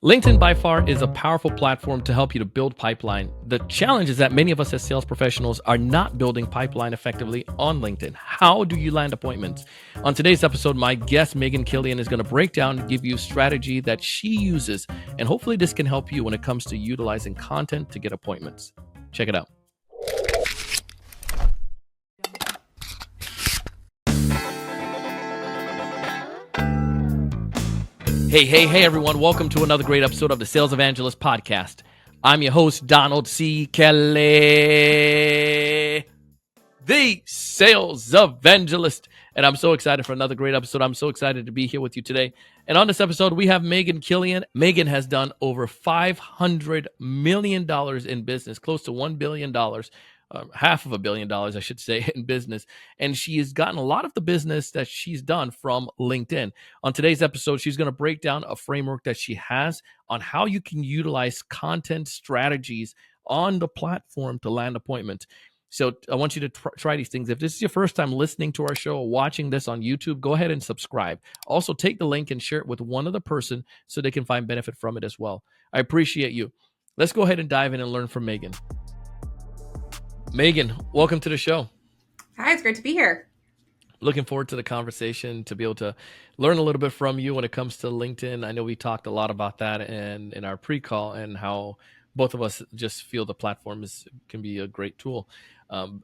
LinkedIn by far is a powerful platform to help you to build pipeline. The challenge is that many of us as sales professionals are not building pipeline effectively on LinkedIn. How do you land appointments? On today's episode, my guest, Megan Killion, is going to break down and give you a strategy that she uses. And hopefully this can help you when it comes to utilizing content to get appointments. Check it out. Hey, everyone. Welcome to another great episode of the Sales Evangelist Podcast. I'm your host, Donald C. Kelly, the Sales Evangelist. And I'm so excited for another great episode. I'm so excited to be here with you today. And on this episode, we have Megan Killion. Megan has done over $500 million in business, close to $1 billion. $500 million, I should say, in business. And she has gotten a lot of the business that she's done from LinkedIn. On today's episode, she's going to break down a framework that she has on how you can utilize content strategies on the platform to land appointments. So I want you to try these things. If this is your first time listening to our show or watching this on YouTube, go ahead and subscribe. Also, take the link and share it with one other person so they can find benefit from it as well. I appreciate you. Let's go ahead and dive in and learn from Megan. Megan, welcome to the show. Hi, it's great to be here. Looking forward to the conversation, to be able to learn a little bit from you when it comes to LinkedIn. I know we talked a lot about that in our pre-call and how both of us just feel the platform can be a great tool.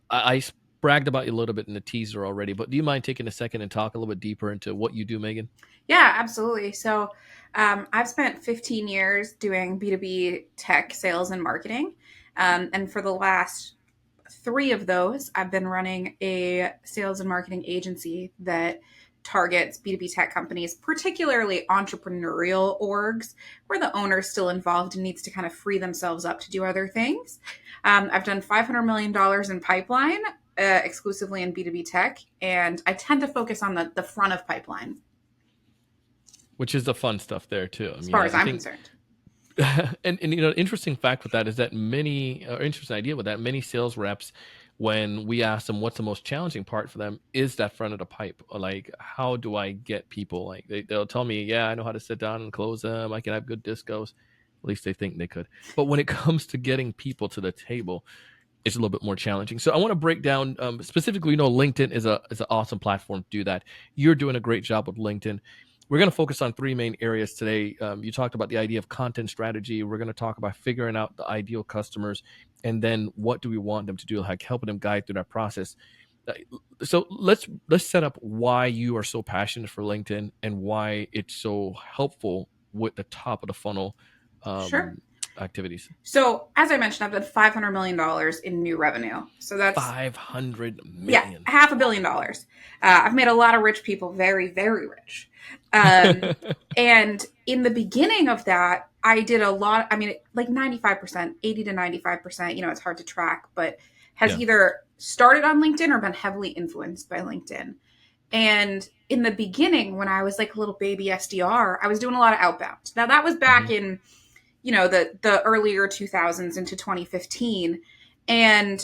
I bragged about you a little bit in the teaser already, but do you mind taking a second and talk a little bit deeper into what you do, Megan? Yeah, absolutely. So I've spent 15 years doing B2B tech sales and marketing. And for the last 3 of those, I've been running a sales and marketing agency that targets B2B tech companies, particularly entrepreneurial orgs, where the owner's still involved and needs to kind of free themselves up to do other things. I've done $500 million in pipeline, exclusively in B2B tech, and I tend to focus on the front of pipeline. Which is the fun stuff there, too. As far as I'm concerned. And interesting fact with that is that interesting idea with that, many sales reps, when we ask them what's the most challenging part for them, is that front of the pipe. Like, how do I get people? Like they'll tell me, yeah, I know how to sit down and close them. I can have good discos. At least they think they could. But when it comes to getting people to the table, it's a little bit more challenging. So I want to break down specifically, LinkedIn is an awesome platform to do that. You're doing a great job with LinkedIn. We're going to focus on 3 main areas today. You talked about the idea of content strategy. We're going to talk about figuring out the ideal customers, and then what do we want them to do, like helping them guide through that process. So let's set up why you are so passionate for LinkedIn and why it's so helpful with the top of the funnel Sure. activities. So as I mentioned, I've done $500 million in new revenue. So that's $500 million. Yeah, $500 million. I've made a lot of rich people very, very rich. And in the beginning of that, I did a lot. I mean, like 95%, 80 to 95%, it's hard to track, but has either started on LinkedIn or been heavily influenced by LinkedIn. And in the beginning, when I was like a little baby SDR, I was doing a lot of outbound. Now that was back in, the earlier 2000s into 2015. And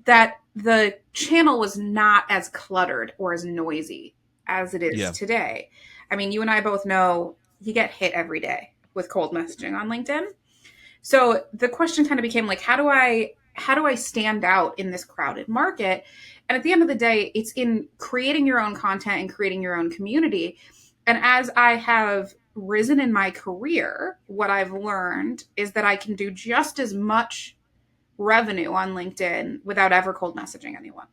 that the channel was not as cluttered or as noisy as it is today. I mean, you and I both know you get hit every day with cold messaging on LinkedIn. So the question kind of became like, how do I stand out in this crowded market? And at the end of the day, it's in creating your own content and creating your own community. And as I have risen in my career, what I've learned is that I can do just as much revenue on LinkedIn without ever cold messaging anyone.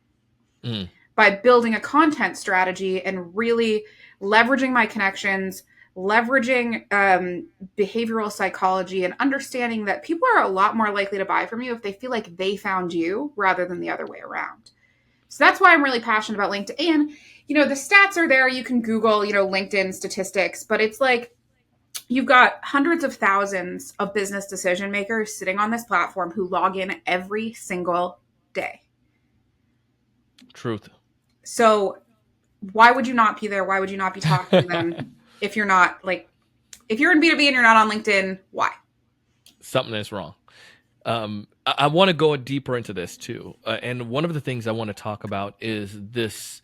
By building a content strategy and really leveraging my connections, leveraging behavioral psychology, and understanding that people are a lot more likely to buy from you if they feel like they found you rather than the other way around. So that's why I'm really passionate about LinkedIn. The stats are there. You can Google, LinkedIn statistics, but it's like you've got hundreds of thousands of business decision makers sitting on this platform who log in every single day. Truth. So why would you not be there? Why would you not be talking to them if you're not if you're in B2B and you're not on LinkedIn, why? Something is wrong. I want to go deeper into this too. And one of the things I want to talk about is this.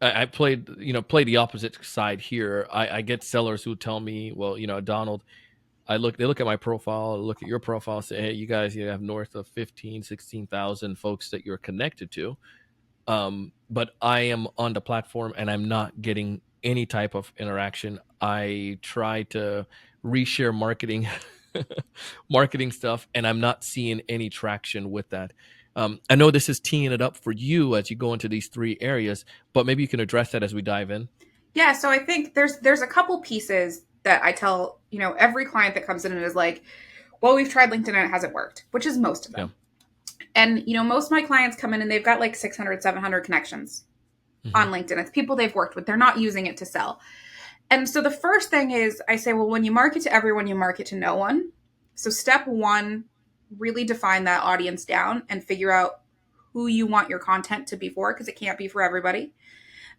I play the opposite side here. I get sellers who tell me, well, Donald, they look at my profile, look at your profile, say, hey, you guys, you have north of 15, 16,000 folks that you're connected to. But I am on the platform and I'm not getting any type of interaction. I try to reshare marketing, marketing stuff, and I'm not seeing any traction with that. I know this is teeing it up for you as you go into these three areas, but maybe you can address that as we dive in. Yeah, so I think there's a couple pieces that I tell, every client that comes in and is like, well, we've tried LinkedIn and it hasn't worked, which is most of Yeah. them. And, most of my clients come in and they've got like 600, 700 connections Hmm. on LinkedIn. It's people they've worked with. They're not using it to sell. And so the first thing is I say, well, when you market to everyone, you market to no one. So step one, really define that audience down and figure out who you want your content to be for, because it can't be for everybody.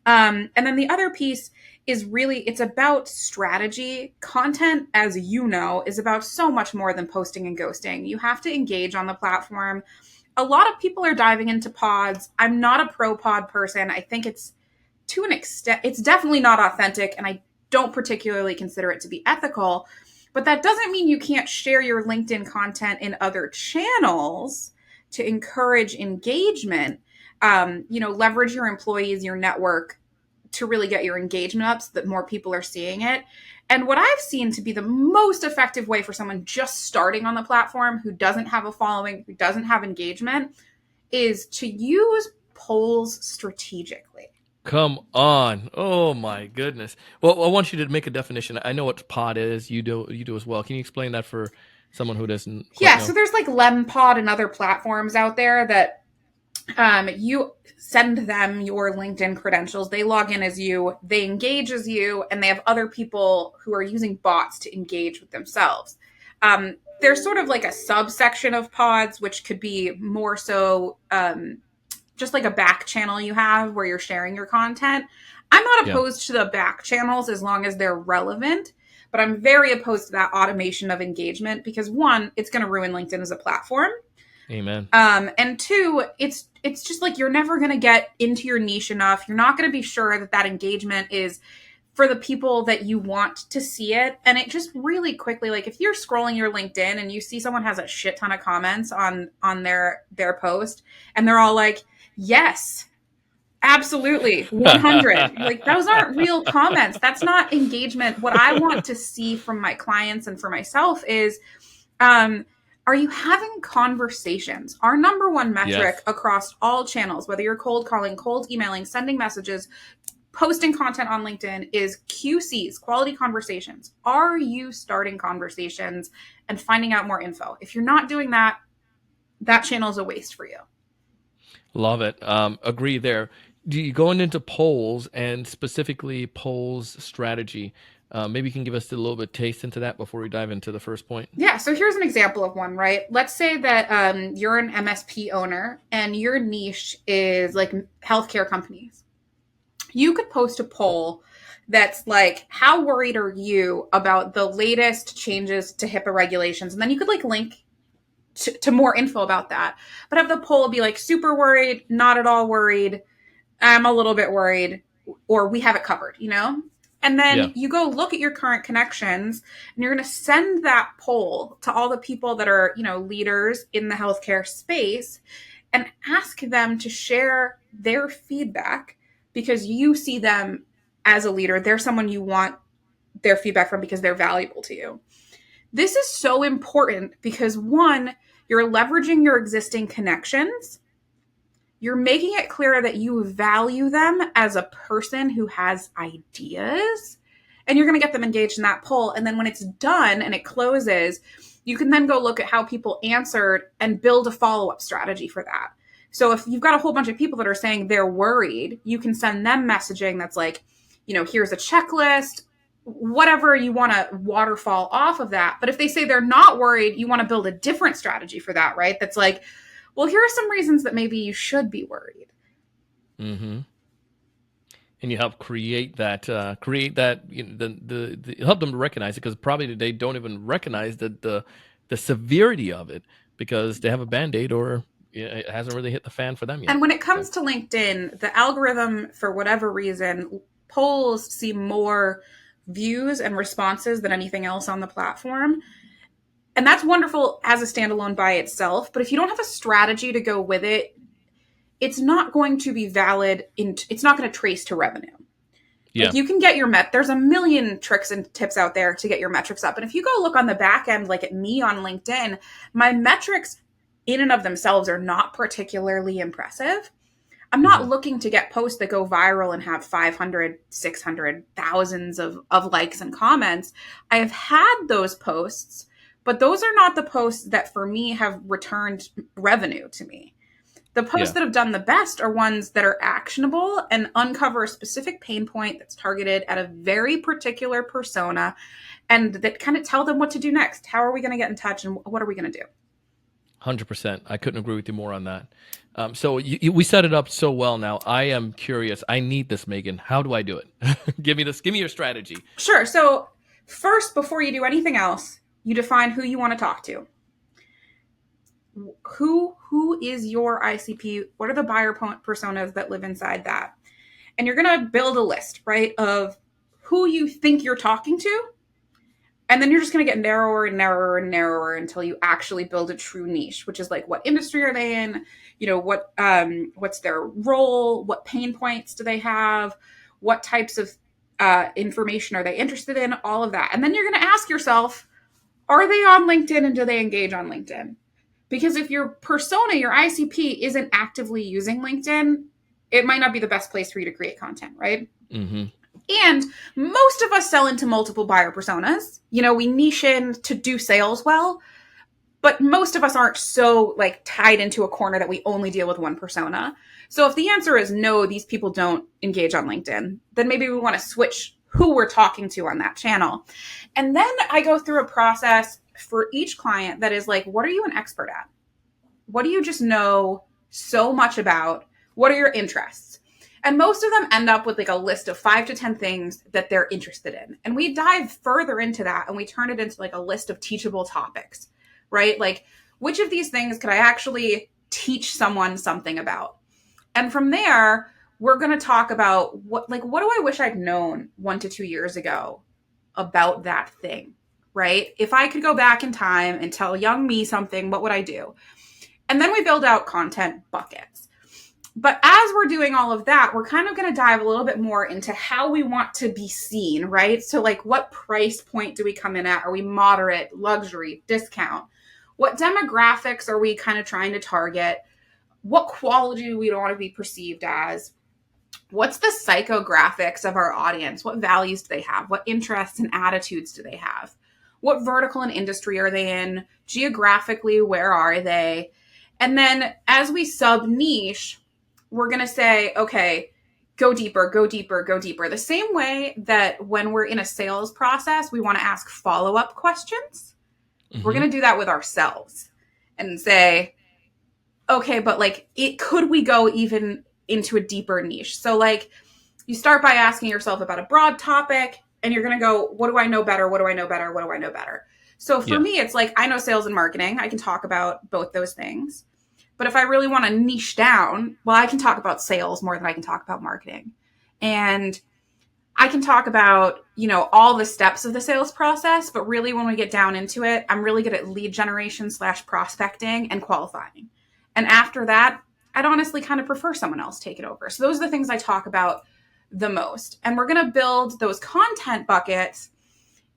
And then the other piece is really, it's about strategy. Content, as you know, is about so much more than posting and ghosting. You have to engage on the platform. A lot of people are diving into pods. I'm not a pro pod person. I think it's, to an extent, it's definitely not authentic, and I don't particularly consider it to be ethical. But that doesn't mean you can't share your LinkedIn content in other channels to encourage engagement. Leverage your employees, your network, to really get your engagement up so that more people are seeing it. And what I've seen to be the most effective way for someone just starting on the platform who doesn't have a following, who doesn't have engagement, is to use polls strategically. Come on. Oh my goodness. Well, I want you to make a definition. I know what pod is. You do as well. Can you explain that for someone who doesn't quite Yeah, so know? there's like LemPod and other platforms out there that you send them your LinkedIn credentials. They log in as you, they engage as you, and they have other people who are using bots to engage with themselves. There's sort of like a subsection of pods, which could be more so just like a back channel you have where you're sharing your content. I'm not Yeah. opposed to the back channels as long as they're relevant, but I'm very opposed to that automation of engagement because one, it's going to ruin LinkedIn as a platform. Amen. And two, it's just like you're never going to get into your niche enough. You're not going to be sure that that engagement is for the people that you want to see it. And it just really quickly, like if you're scrolling your LinkedIn and you see someone has a shit ton of comments on their post and they're all like, yes, absolutely, 100. Like those aren't real comments. That's not engagement. What I want to see from my clients and for myself is um are you having conversations? Our number one metric Yes. across all channels, whether you're cold calling, cold emailing, sending messages, posting content on LinkedIn, is QCs, quality conversations. Are you starting conversations and finding out more info? If you're not doing that, that channel is a waste for you. Love it. Agree there. Do you going into polls and specifically polls strategy? Maybe you can give us a little bit taste into that before we dive into the first point. Yeah, so here's an example of one, right? Let's say that you're an MSP owner and your niche is like healthcare companies. You could post a poll that's like, how worried are you about the latest changes to HIPAA regulations? And then you could like link to more info about that. But have the poll be like, super worried, not at all worried, I'm a little bit worried, or we have it covered, you know? And Yeah. then you go look at your current connections and you're going to send that poll to all the people that are, leaders in the healthcare space and ask them to share their feedback because you see them as a leader. They're someone you want their feedback from because they're valuable to you. This is so important because one, you're leveraging your existing connections. You're making it clear that you value them as a person who has ideas, and you're going to get them engaged in that poll. And then when it's done and it closes, you can then go look at how people answered and build a follow up strategy for that. So if you've got a whole bunch of people that are saying they're worried, you can send them messaging that's like, here's a checklist, whatever you want to waterfall off of that. But if they say they're not worried, you want to build a different strategy for that, right? That's like, well, here are some reasons that maybe you should be worried. Mm-hmm. And you help create that the help them to recognize it because probably they don't even recognize the severity of it because they have a band-aid or it hasn't really hit the fan for them yet. And when it So comes to LinkedIn, the algorithm, for whatever reason, polls see more views and responses than anything else on the platform. And that's wonderful as a standalone by itself. But if you don't have a strategy to go with it, it's not going to be valid. It's not going to trace to revenue. Like Yeah. you can get there's a million tricks and tips out there to get your metrics up. And if you go look on the back end, like at me on LinkedIn, my metrics in and of themselves are not particularly impressive. I'm not Hmm. looking to get posts that go viral and have 500, 600, thousands of likes and comments. I have had those posts, but those are not the posts that for me have returned revenue to me. The posts Yeah. that have done the best are ones that are actionable and uncover a specific pain point that's targeted at a very particular persona and that kind of tell them what to do next. How are we going to get in touch and what are we going to do? 100%. I couldn't agree with you more on that. So we set it up so well now. I am curious. I need this, Megan. How do I do it? Give me this. Give me your strategy. Sure. So, first, before you do anything else, you define who you want to talk to. Who is your ICP? What are the buyer personas that live inside that? And you're going to build a list, right, of who you think you're talking to. And then you're just going to get narrower and narrower and narrower until you actually build a true niche, which is like what industry are they in? What's their role? What pain points do they have? What types of information are they interested in? All of that. And then you're going to ask yourself, are they on LinkedIn and do they engage on LinkedIn? Because if your persona, your ICP, isn't actively using LinkedIn, it might not be the best place for you to create content, right? Hmm. And most of us sell into multiple buyer personas. We niche in to do sales well, but most of us aren't so like tied into a corner that we only deal with one persona. So if the answer is no, these people don't engage on LinkedIn, then maybe we want to switch who we're talking to on that channel. And then I go through a process for each client that is like, what are you an expert at? What do you just know so much about? What are your interests? And most of them end up with like a list of 5 to 10 things that they're interested in. And we dive further into that and we turn it into like a list of teachable topics, right? Like, which of these things could I actually teach someone something about? And from there, we're going to talk about what do I wish I'd known 1 to 2 years ago about that thing, right? If I could go back in time and tell young me something, what would I do? And then we build out content buckets. But as we're doing all of that, we're kind of going to dive a little bit more into how we want to be seen, right? So, like, what price point do we come in at? Are we moderate, luxury, discount? What demographics are we kind of trying to target? What quality do we want to be perceived as? What's the psychographics of our audience? What values do they have? What interests and attitudes do they have? What vertical and industry are they in? Geographically, where are they? And then as we sub niche, we're going to say, okay, go deeper, go deeper, go deeper. The same way that when we're in a sales process, we want to ask follow-up questions. We're Hmm. going to do that with ourselves and say, okay, but like, could we go even into a deeper niche? So like, you start by asking yourself about a broad topic and you're going to go, what do I know better? What do I know better? What do I know better? So for Yeah. me, it's like, I know sales and marketing. I can talk about both those things. But if I really want to niche down, well, I can talk about sales more than I can talk about marketing. And I can talk about, all the steps of the sales process, but really when we get down into it, I'm really good at lead generation / prospecting and qualifying. And after that, I'd honestly kind of prefer someone else take it over. So those are the things I talk about the most. And we're going to build those content buckets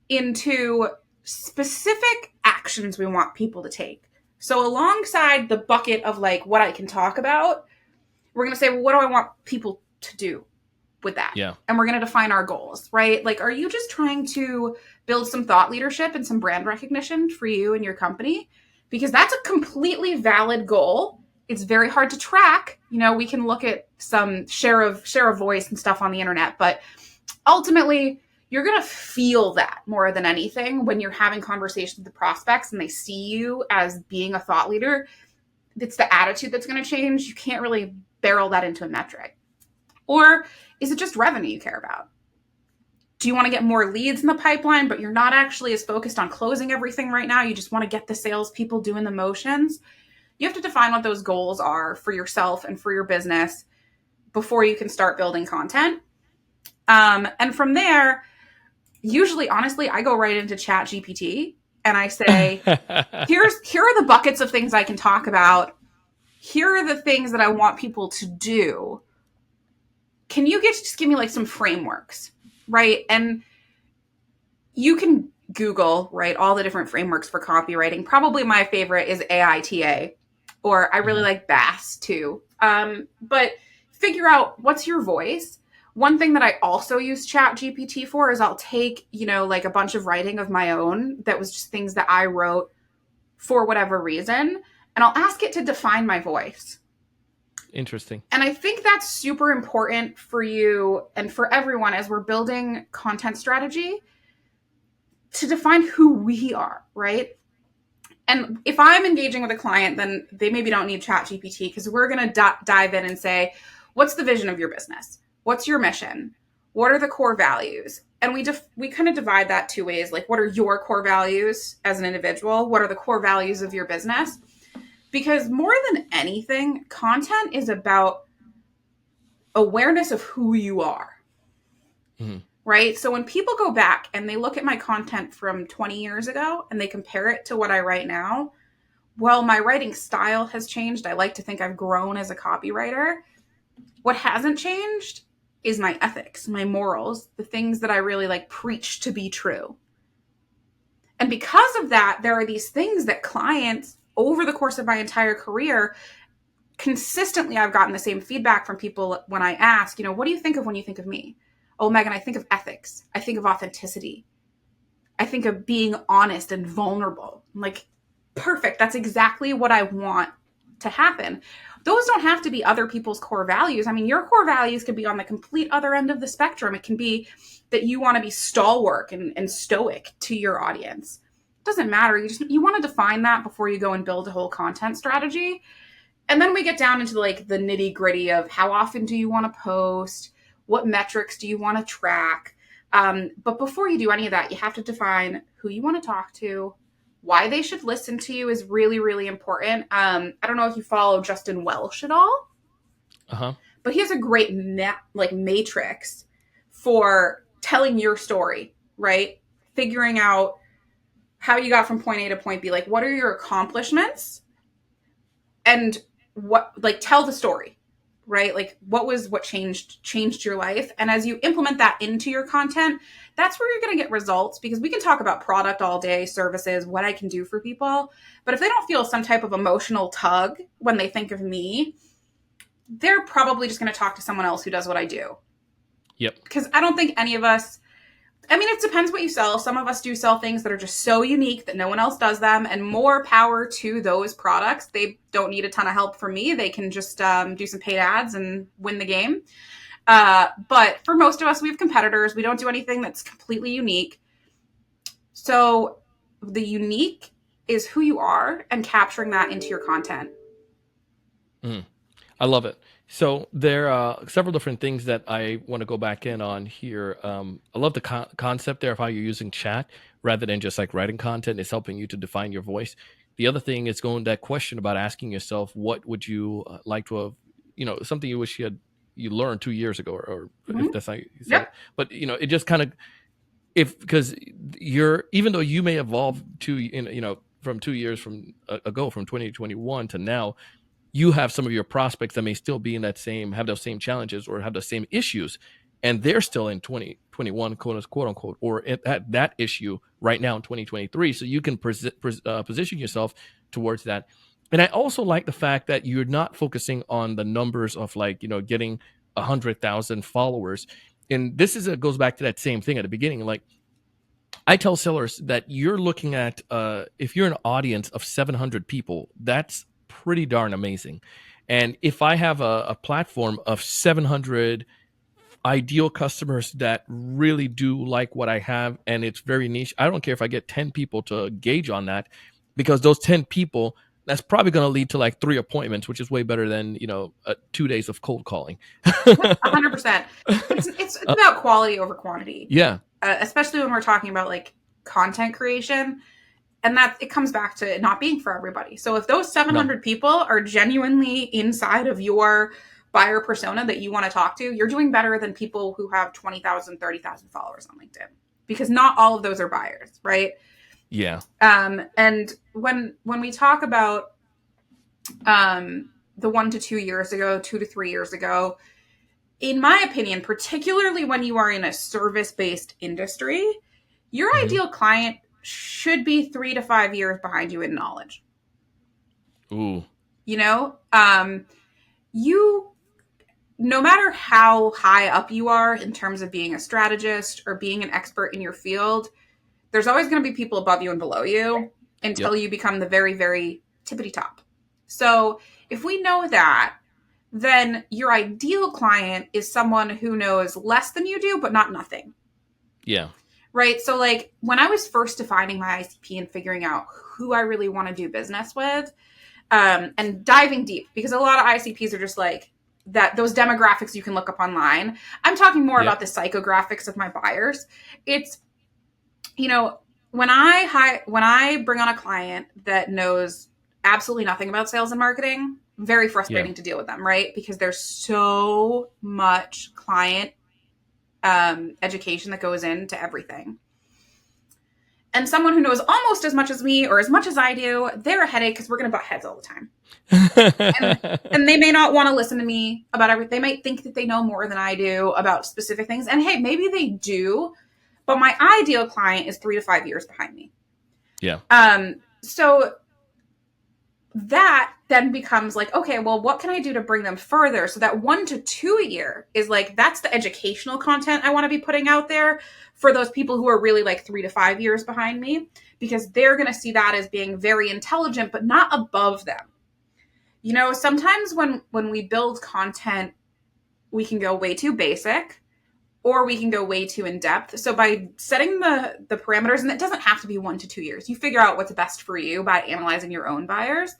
into specific actions we want people to take. So alongside the bucket of like what I can talk about, we're going to say, well, what do I want people to do with that? Yeah. And we're going to define our goals, right? Like, are you just trying to build some thought leadership and some brand recognition for you and your company? Because that's a completely valid goal. It's very hard to track. We can look at some share of voice and stuff on the internet, but ultimately you're going to feel that more than anything when you're having conversations with the prospects and they see you as being a thought leader. It's the attitude that's going to change. You can't really barrel that into a metric. Or is it just revenue you care about? Do you want to get more leads in the pipeline, but you're not actually as focused on closing everything right now? You just want to get the salespeople doing the motions. You have to define what those goals are for yourself and for your business before you can start building content. And from there, usually, honestly, I go right into Chat GPT and I say, here are the buckets of things I can talk about. Here are the things that I want people to do. Can you just give me like some frameworks, right? And you can Google, right, all the different frameworks for copywriting. Probably my favorite is AITA, or I really Mhm. like BAS too. But figure out what's your voice. One thing that I also use Chat GPT for is I'll take, like a bunch of writing of my own that was just things that I wrote for whatever reason, and I'll ask it to define my voice. Interesting. And I think that's super important for you and for everyone as we're building content strategy to define who we are, right? And if I'm engaging with a client, then they maybe don't need Chat GPT because we're going to dive in and say, what's the vision of your business? What's your mission? What are the core values? And we kind of divide that two ways. Like, what are your core values as an individual? What are the core values of your business? Because more than anything, content is about awareness of who you are, Mhm. right? So when people go back and they look at my content from 20 years ago and they compare it to what I write now, well, my writing style has changed. I like to think I've grown as a copywriter. What hasn't changed is my ethics, my morals, the things that I really like preach to be true. And because of that, there are these things that clients over the course of my entire career consistently I've gotten the same feedback from people when I ask, what do you think of when you think of me? Oh, Megan, I think of ethics. I think of authenticity. I think of being honest and vulnerable. I'm like, perfect. That's exactly what I want to happen. Those don't have to be other people's core values. I mean, your core values could be on the complete other end of the spectrum. It can be that you want to be stalwart and stoic to your audience. It doesn't matter. You want to define that before you go and build a whole content strategy. And then we get down into like the nitty gritty of how often do you want to post? What metrics do you want to track? But before you do any of that, you have to define who you want to talk to, why they should listen to you is really, really important. I don't know if you follow Justin Welsh at all, Uh-huh. but he has a great matrix for telling your story, right? Figuring out how you got from point A to point B. Like, what are your accomplishments? And tell the story, right? Like, what changed your life, and as you implement that into your content, that's where you're going to get results. Because we can talk about product all day, services, what I can do for people, but if they don't feel some type of emotional tug when they think of me, they're probably just going to talk to someone else who does what I do. Yep. Because I don't think any of us, I mean, it depends what you sell. Some of us do sell things that are just so unique that no one else does them, and more power to those products. They don't need a ton of help from me. They can just do some paid ads and win the game. But for most of us, we have competitors. We don't do anything that's completely unique. So the unique is who you are and capturing that into your content. Mhm. I love it. So there are several different things that I want to go back in on here. I love the concept there of how you're using chat rather than just like writing content. It's helping you to define your voice. The other thing is going that question about asking yourself, what would you like to have, something you wish you learned 2 years ago, or if Mm-hmm. that's how you said Yep. it. But it just kind of, if because you're, even though you may evolve from 2 years ago, from 2021 to now, you have some of your prospects that may still be in that same, have those same challenges or have the same issues, and they're still in 2021, quote unquote, or at that issue right now in 2023. So you can position yourself towards that. And I also like the fact that you're not focusing on the numbers of, like, getting 100,000 followers. And this goes back to that same thing at the beginning. Like, I tell sellers that you're looking at, if you're an audience of 700 people, that's pretty darn amazing. And if I have a platform of 700 ideal customers that really do like what I have and it's very niche, I don't care if I get 10 people to gauge on that, because those 10 people, that's probably going to lead to like 3 appointments, which is way better than 2 days of cold calling. Yep. 100%. It's Uh, about quality over quantity, yeah, especially when we're talking about like content creation. And that it comes back to it not being for everybody. So if those no. 700 people are genuinely inside of your buyer persona that you want to talk to, you're doing better than people who have 20,000, 30,000 followers on LinkedIn, because not all of those are buyers, right? Yeah. And when we talk about the 1 to 2 years ago, 2 to 3 years ago, in my opinion, particularly when you are in a service based industry, your Hmm. ideal client should be 3 to 5 years behind you in knowledge. Ooh. You know, you no matter how high up you are in terms of being a strategist or being an expert in your field, there's always going to be people above you and below you until Yep. you become the very, very tippity top. So if we know that, then your ideal client is someone who knows less than you do, but not nothing. Yeah. Right. So, like, when I was first defining my ICP and figuring out who I really want to do business with, and diving deep, because a lot of ICPs are just like that, those demographics you can look up online. I'm talking more about Yep. the psychographics of my buyers. It's, you know, when I bring on a client that knows absolutely nothing about sales and marketing, very Yeah. frustrating to deal with them, right? Because there's so much client education that goes into everything. And someone who knows almost as much as me or as much as I do, they're a headache because we're going to butt heads all the time. And and they may not want to listen to me about everything. They might think that they know more than I do about specific things. And hey, maybe they do, but my ideal client is 3 to 5 years behind me. Yeah. So that then becomes like, okay, well, what can I do to bring them further? So that 1 to 2 year is like, that's the educational content I want to be putting out there for those people who are really like 3 to 5 years behind me, because they're going to see that as being very intelligent, but not above them. Sometimes when we build content, we can go way too basic or we can go way too in depth. So by setting the parameters, and it doesn't have to be 1 to 2 years, you figure out what's best for you by analyzing your own buyers.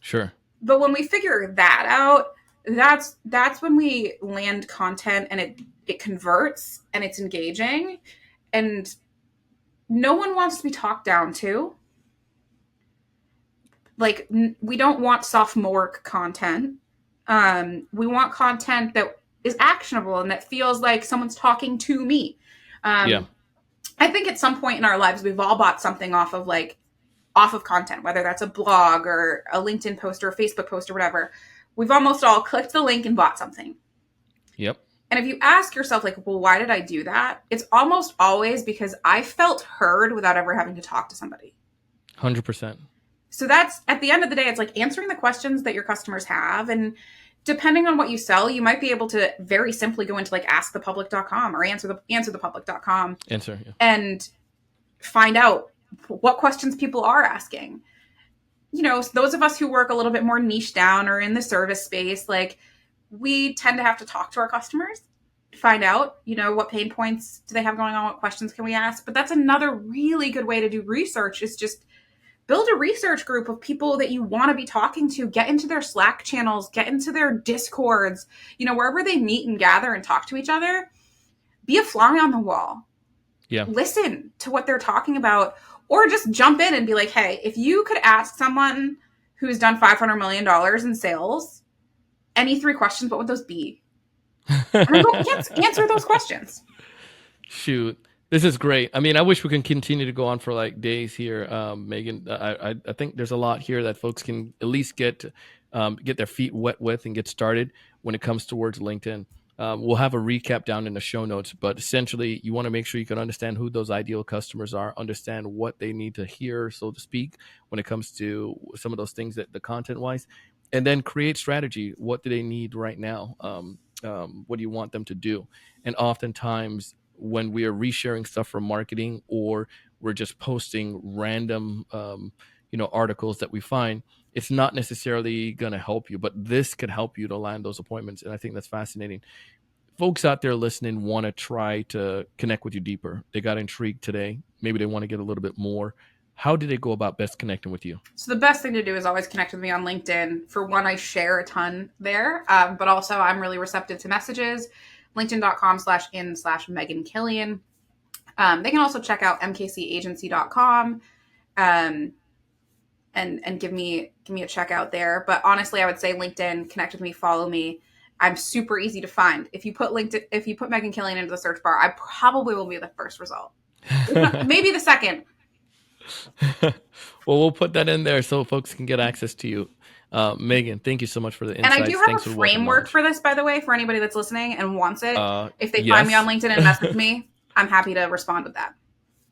Sure. But when we figure that out, that's when we land content and it converts and it's engaging, and no one wants to be talked down to. Like, we don't want sophomore content. We want content that is actionable and that feels like someone's talking to me. Yeah. um, I think at some point in our lives we've all bought something off of content, whether that's a blog or a LinkedIn post or a Facebook post or whatever. We've almost all clicked the link and bought something. Yep. And if you ask yourself, like, well, why did I do that? It's almost always because I felt heard without ever having to talk to somebody. 100%. So that's, at the end of the day, it's like answering the questions that your customers have. And depending on what you sell, you might be able to very simply go into like askthepublic.com or answerthepublic.com Answer. Yeah. and find out what questions people are asking. Those of us who work a little bit more niche down or in the service space, like, we tend to have to talk to our customers to find out, what pain points do they have going on, what questions can we ask. But that's another really good way to do research, is just build a research group of people that you want to be talking to, get into their Slack channels, get into their Discords, wherever they meet and gather and talk to each other. Be a fly on the wall. Yeah. Listen to what they're talking about, or just jump in and be like, hey, if you could ask someone who's done $500 million in sales any 3 questions, what would those be? And then go answer those questions. Shoot. This is great. I mean, I wish we can continue to go on for like days here, Megan. I think there's a lot here that folks can at least get their feet wet with and get started when it comes towards LinkedIn. We'll have a recap down in the show notes, but essentially, you want to make sure you can understand who those ideal customers are, understand what they need to hear, so to speak, when it comes to some of those things that the content wise, and then create strategy. What do they need right now? What do you want them to do? And oftentimes, when we are resharing stuff from marketing or we're just posting random, articles that we find, it's not necessarily going to help you, but this could help you to land those appointments. And I think that's fascinating. Folks out there listening want to try to connect with you deeper. They got intrigued today. Maybe they want to get a little bit more. How do they go about best connecting with you? So the best thing to do is always connect with me on LinkedIn. For one, I share a ton there, but also I'm really receptive to messages. LinkedIn.com/in/Megan Killion. They can also check out mkcagency.com, um, and give me a check out there. But honestly, I would say LinkedIn, connect with me, follow me. I'm super easy to find. If you put Megan Killion into the search bar, I probably will be the first result. Maybe the second. Well, we'll put that in there so folks can get access to you. Megan, thank you so much for the And I do insights. have a Thanks for the wealth of framework knowledge. for this, by the way, for anybody that's listening and wants it. If they find me on Yes. LinkedIn and message me, I'm happy to respond with that.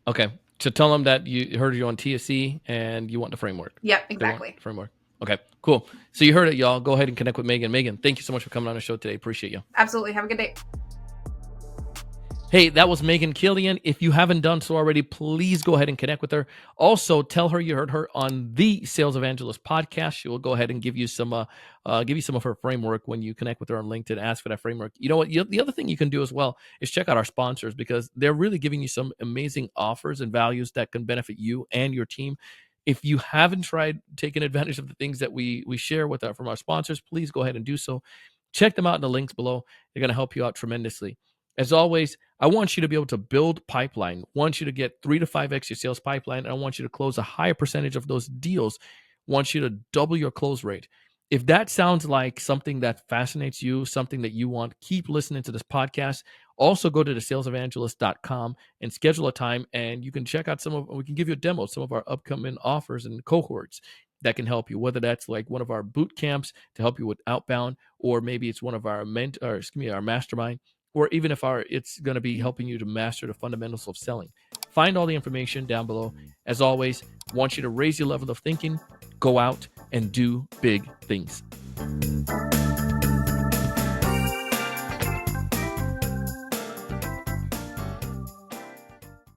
Okay. So tell them that you heard you on TSC and you want the framework. Yep, They want exactly. the framework. Okay, cool. So you heard it, y'all. Go ahead and connect with Megan. Megan, thank you so much for coming on the show today. Appreciate you. Absolutely. Have a good day. Hey, that was Megan Killion. If you haven't done so already, please go ahead and connect with her. Also, tell her you heard her on the Sales Evangelist podcast. She will go ahead and give you some of her framework when you connect with her on LinkedIn. Ask for that framework. You know what? The other thing you can do as well is check out our sponsors, because they're really giving you some amazing offers and values that can benefit you and your team. If you haven't tried taking advantage of the things that we share with from our sponsors, please go ahead and do so. Check them out in the links below. They're going to help you out tremendously. As always, I want you to be able to build pipeline. I want you to get 3 to 5x your sales pipeline. And I want you to close a higher percentage of those deals. I want you to double your close rate. If that sounds like something that fascinates you, something that you want, keep listening to this podcast. Also, go to thesalesevangelist.com and schedule a time, and you can check out we can give you a demo of some of our upcoming offers and cohorts that can help you, whether that's like one of our boot camps to help you with outbound, or maybe it's one of our our mastermind, or even if it's going to be helping you to master the fundamentals of selling. Find all the information down below. As always, want you to raise your level of thinking, go out and do big things.